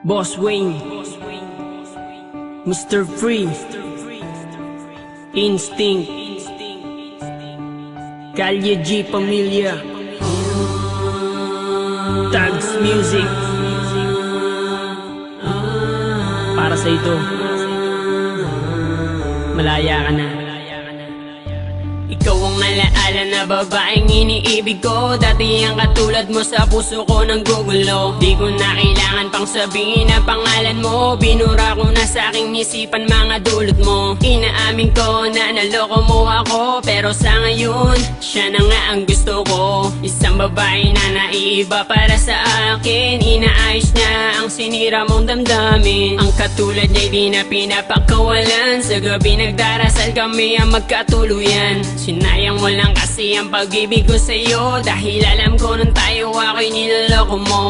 Boss Wayne, Mr. Free, Instinct, Kalye G Pamilya, Tags Music. Para sa ito, malaya ka na. Ikaw ang alaala na babaeng iniibig ko. Dati ang katulad mo sa puso ko nang gugulo. Di ko na kailangan pang sabihin ang pangalan mo. Binura ko na sa aking isipan mga dulot mo. Inaamin ko na naloko mo ako, pero sa ngayon, siya na nga ang gusto ko. Isang babae na naiiba para sa akin. Inaayos niya ang sinira mong damdamin. Ang katulad niya di na pinapakawalan. Sa gabi nagdarasal kami ang magkatuluyan. Sinayang mo lang kasi ang pag-ibig ko sa'yo, dahil alam ko nung tayo ako'y niloloko mo.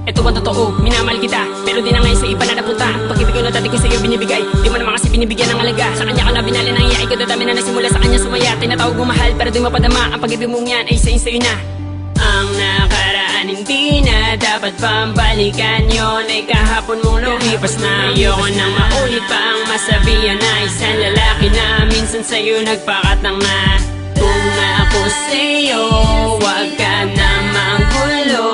Ito ba totoo? Minamahal kita, pero di na ngayon sa iba na napunta. Pag-ibig ko na dati ko sa'yo binibigay, di mo naman kasi binibigyan ng halaga. Sa kanya ka na binali ng iyay ko, dadami na nagsimula sa kanya sumaya. Tinatawag mo mahal, pero di mapadama. Ang pag-ibig mong yan ay sa'yo na. Ang nakaraan hindi na dapat pambalikan, yun ay kahapon mong lumipas na. Ayoko nang maulit pa ang masabihan na isang lalaki na minsan sa'yo nagpakatang na. Kung ako sa'yo, wag ka na manggulo,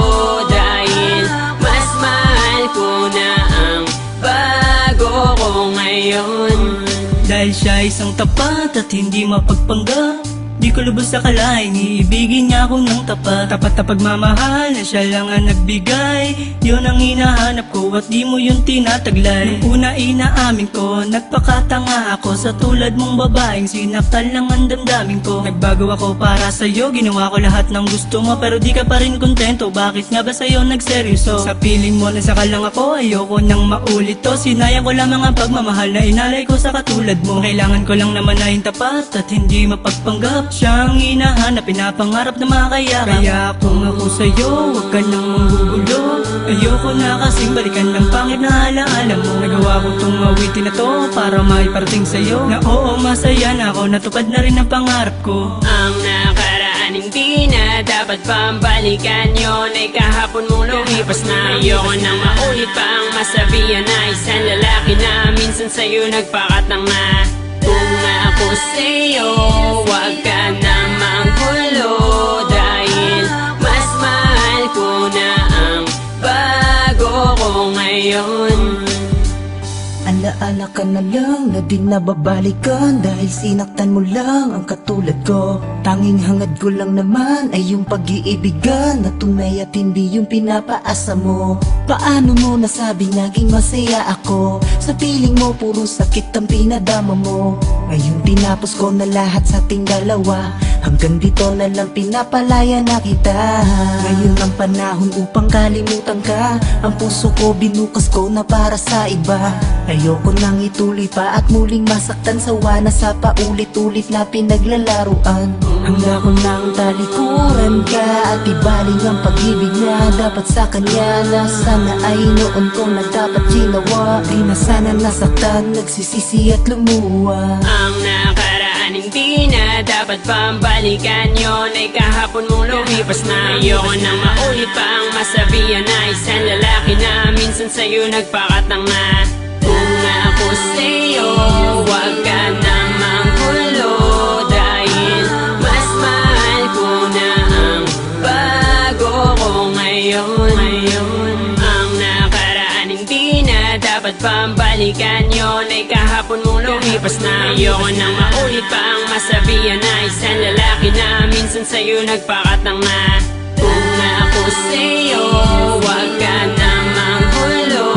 dahil mas mahal ko na ang bago ko ngayon. Dahil siya isang tapat at hindi mapagpanggap, di ko lubos akalain, iibigin niya ako ng tapat. Tapat na pagmamahal na siya lang ang nagbigay, yun ang hinahanap ko at di mo yun tinataglay. Nung una inaamin ko, nagpakatanga ako sa tulad mong babaeng sinaktan lang ang damdamin ko. Nagbago ako para sa'yo, ginawa ko lahat ng gusto mo, pero di ka pa rin kontento. Bakit nga ba sa'yo nagseryoso? Sa piling mo na saka lang ako, ayoko nang maulit to. Sinayang ko lamang ang pagmamahal na inalay ko sa katulad mo. Kailangan ko lang naman na yung tapat at hindi mapagpanggap. Siyang hinahanap, pinapangarap na makakayakap. Kaya kung ako sa'yo, huwag ka nang manggugulo. Ayoko na kasing balikan ng pangit na alaala mo. Nagawa ko tong awitin na to para maiparating sa'yo na oo, masaya na ako, natupad na rin ang pangarap ko. Ang nakaraan hindi na dapat pambalikan, yun ay kahapon mong lumipas na. Ayoko nang maulit pa ang masabihan na isang lalaki na minsan sa'yo nagpakatang na. Kung ako sa'yo, wag ka na manggulo, dahil mas mahal ko na ang bago ko ngayon. Alaala ka na lang na di nababalikan, dahil sinaktan mo lang ang katulad ko. Tanging hangad ko lang naman ay yung pag-iibigan na tunay at hindi yung pinapaasa mo. Paano mo nasabing naging masaya ako? Sa piling mo puro sakit ang pinadama mo. Ngayon tinapos ko na lahat sa ating dalawa, hanggang dito na lang pinapalaya na kita. Ngayon ang panahon upang kalimutan ka. Ang puso ko binukas ko na para sa iba. Ayoko nang ituloy pa at muling masaktan, sawa na sa paulit-ulit na pinaglalaruan. Hanggang ko nang talikuran ka at ibaling ang pag-ibig na dapat sa kanya, na sana ay noon ko na dapat ginawa. Di na sana nasaktan, nagsisisi at lumuwa. Ang nakaraan hindi na dapat pambalikan, yun ay kahapon mong lumipas na. Ayoko nang maulit pa ang masabihan na isang lalaki na minsan sa'yo nagpakatang na. Kung ako sa'yo, wag ka na manggulo, dahil mas mahal ko na ang bago ko ngayon. Ang nakaraan hindi na dapat pambalikan, yun ay kahapon mong lumipas na. Ayoko nang maulit pa ang masabihan na isang lalaki na minsan sa'yo nagpakatang na. Kung ako sa'yo, wag ka na manggulo,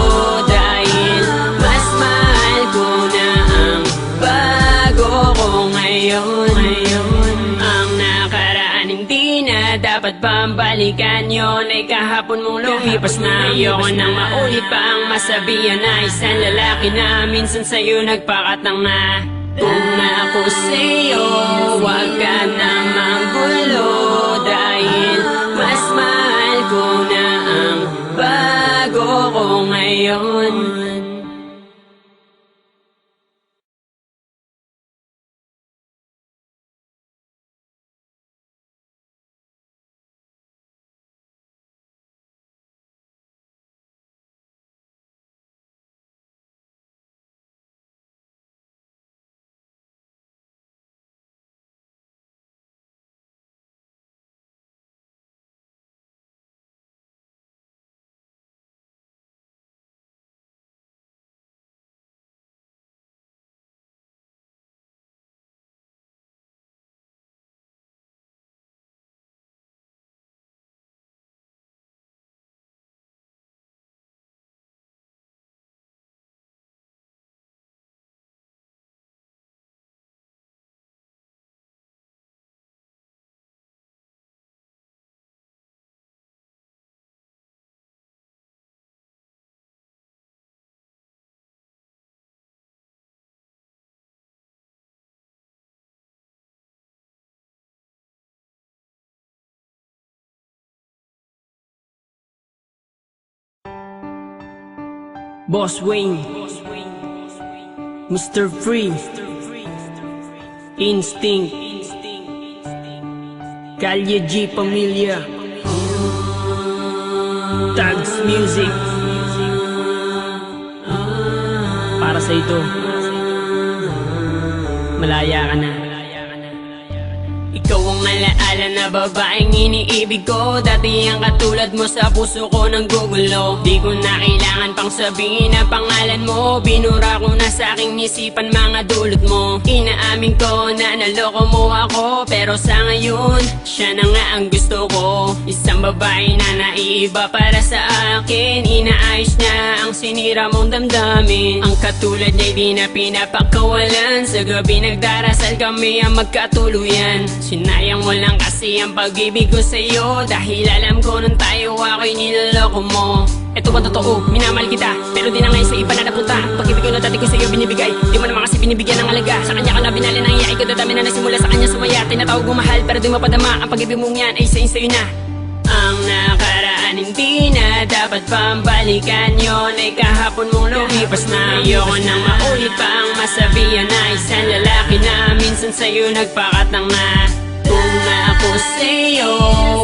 dahil mas mahal ko na ang bago ko ngayon. Ang nakaraan hindi na dapat pambalikan, yun ay kahapon mong lumipas na. Ayoko nang maulit pa ang masabihan na isang lalaki na minsan sa'yo nagpakatang na. Kung ako sa'yo, wag ka na manggulo, dahil mas mahal ko na ang bago ko ngayon. Boss Wayne, Mr. Free, Instinct, Kalye G Pamilya, Tags Music. Para sa ito, malaya ka na. Ikaw ang alaala na babaeng iniibig ko. Dati ang katulad mo sa puso ko nang gugulo. Di ko na kailangan pang sabihin ang pangalan mo. Binura ko na sa aking isipan mga dulot mo. Inaamin ko na naloko mo ako, pero sa ngayon, siya na nga ang gusto ko. Isang babae na naiiba para sa akin. Inaayos niya ang sinira mong damdamin. Ang katulad niya di na pinapakawalan. Sa gabi nagdarasal kami ang magkatuluyan. Sinayang mo lang kasi ang pag-ibig ko sa'yo, dahil alam ko nung tayo ako'y niloloko mo. Eto ba totoo? Minamahal kita, pero di na ngayon sa iba na napunta. Pag-ibig ko na dati ko sa'yo binibigay, di mo naman kasi binibigyan ng alaga. Sa kanya ka na binali ng iyay ko, dadami na nasimula sa kanya sumaya. Tinatawag mo mahal, pero di mapadama. Ang pag-ibig mong yan ay sa'yo na. Ang nakaraan hindi na dapat pambalikan, yun ay kahapon mong lumipas na. Ayoko nang maulit pa ang masabihan na isang lalaki na minsan sa'yo nagpakatang na. Kung ako sa'yo,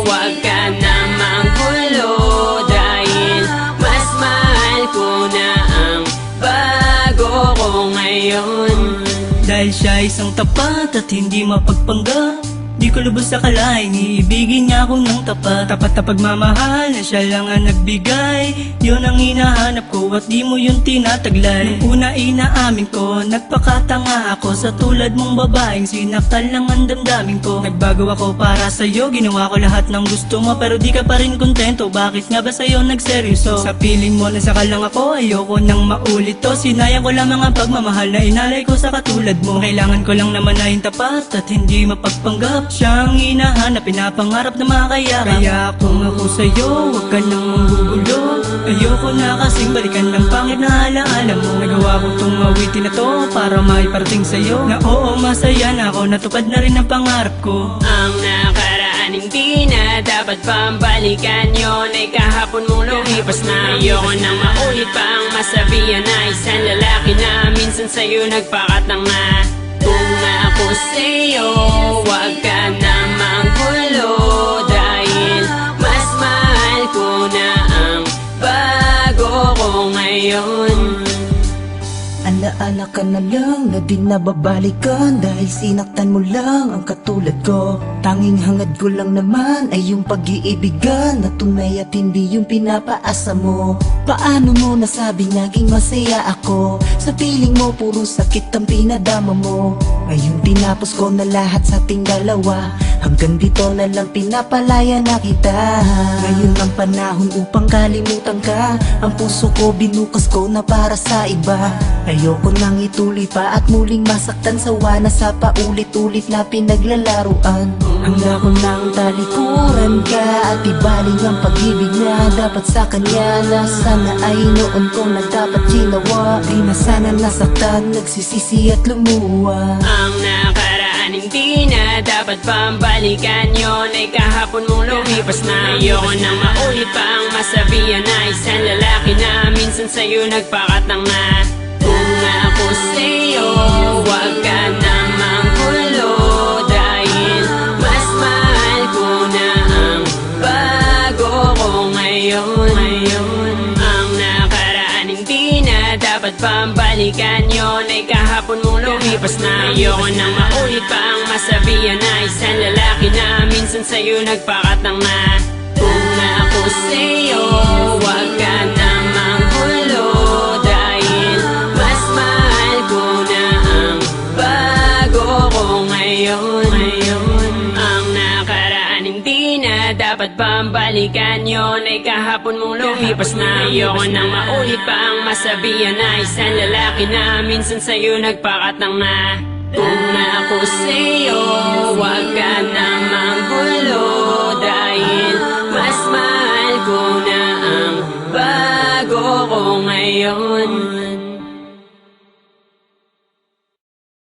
wag ka na manggulo, dahil mas mahal ko na ang bago ko ngayon. Dahil siya isang tapat at hindi mapagpanggap, di ko lubos akalain, iibigin niya ako ng tapat. Tapat na pagmamahal na siya lang ang nagbigay, yun ang hinahanap ko at di mo yun tinataglay. Nung una inaamin ko, nagpakatanga ako sa tulad mong babaeng sinaktan lang ang damdamin ko. Nagbago ako para sa'yo, ginawa ko lahat ng gusto mo, pero di ka pa rin kontento. Bakit nga ba sa'yo nagseryoso? Sa piling mo nasaka lang ako, ayoko nang maulit to. Sinayang ko lang mga pagmamahal na inalay ko sa katulad mo. Kailangan ko lang naman na yung tapat at hindi mapagpanggap. Siyang hinahanap, pinapangarap na makakayakap. Kaya kung ako sa'yo, huwag ka nang manggugulo. Ayoko na kasing balikan ng pangit na alaala mo. Nagawa ko tong awitin na to para maiparating sa'yo na oo, masaya na ako, natupad na rin ang pangarap ko. Ang nakaraan hindi na dapat pambalikan, yun ay kahapon mong lumipas na. Ayoko nang maulit pa ang masabihan na isang lalaki na minsan sa'yo nagpakatang na. Kung ako sa'yo, wag ka na manggulo, dahil mas mahal ko na ang bago ko ngayon. Alaala ka na lang na di nababalikan, dahil sinaktan mo lang ang katulad ko. Tanging hangad ko lang naman ay yung pag-iibigan na tunay at hindi yung pinapaasa mo. Paano mo nasabing naging masaya ako? Sa piling mo puro sakit ang pinadama mo. Ngayon tinapos ko na lahat sa ating dalawa, hanggang dito na lang pinapalaya na kita. Ngayon ang panahon upang kalimutan ka, ang puso ko binukas ko na para sa iba. Ayoko nang ituloy pa at muling masaktan, sawa na sa paulit-ulit na pinaglalaruan. Hanggang ko nang talikuran ka at ibaling ang pag-ibig na dapat sa kanya, na sana ay noon ko na dapat ginawa. Di na sana nasaktan, nagsisisi at lumuwa. Ang nakaraan hindi na dapat pambalikan, yun ay kahapon mong lumipas na. Ayoko nang maulit pa ang masabihan na isang lalaki na minsan sa'yo nagpakatang na. Kung ako sa'yo, wag ka na manggulo, dahil mas mahal ko na ang bago ko ngayon. Ang nakaraan hindi na dapat pambalikan, yun ay kahapon mong lumipas na. Ayoko nang maulit pa ang masabihan na isang lalaki na minsan sa'yo nagpakatang na. Kung ako sa'yo, wag ka na manggulo, dahil mas mahal ko na ang bago ko ngayon. Ang nakaraan hindi na dapat pambalikan, yun ay kahapon mong lumipas na. Ayoko nang maulit pa ang masabihan na isang lalaki na minsan sa'yo nagpakatang na. Kung ako sa'yo, wag ka na manggulo, dahil mas mahal ko na ang bago ko ngayon.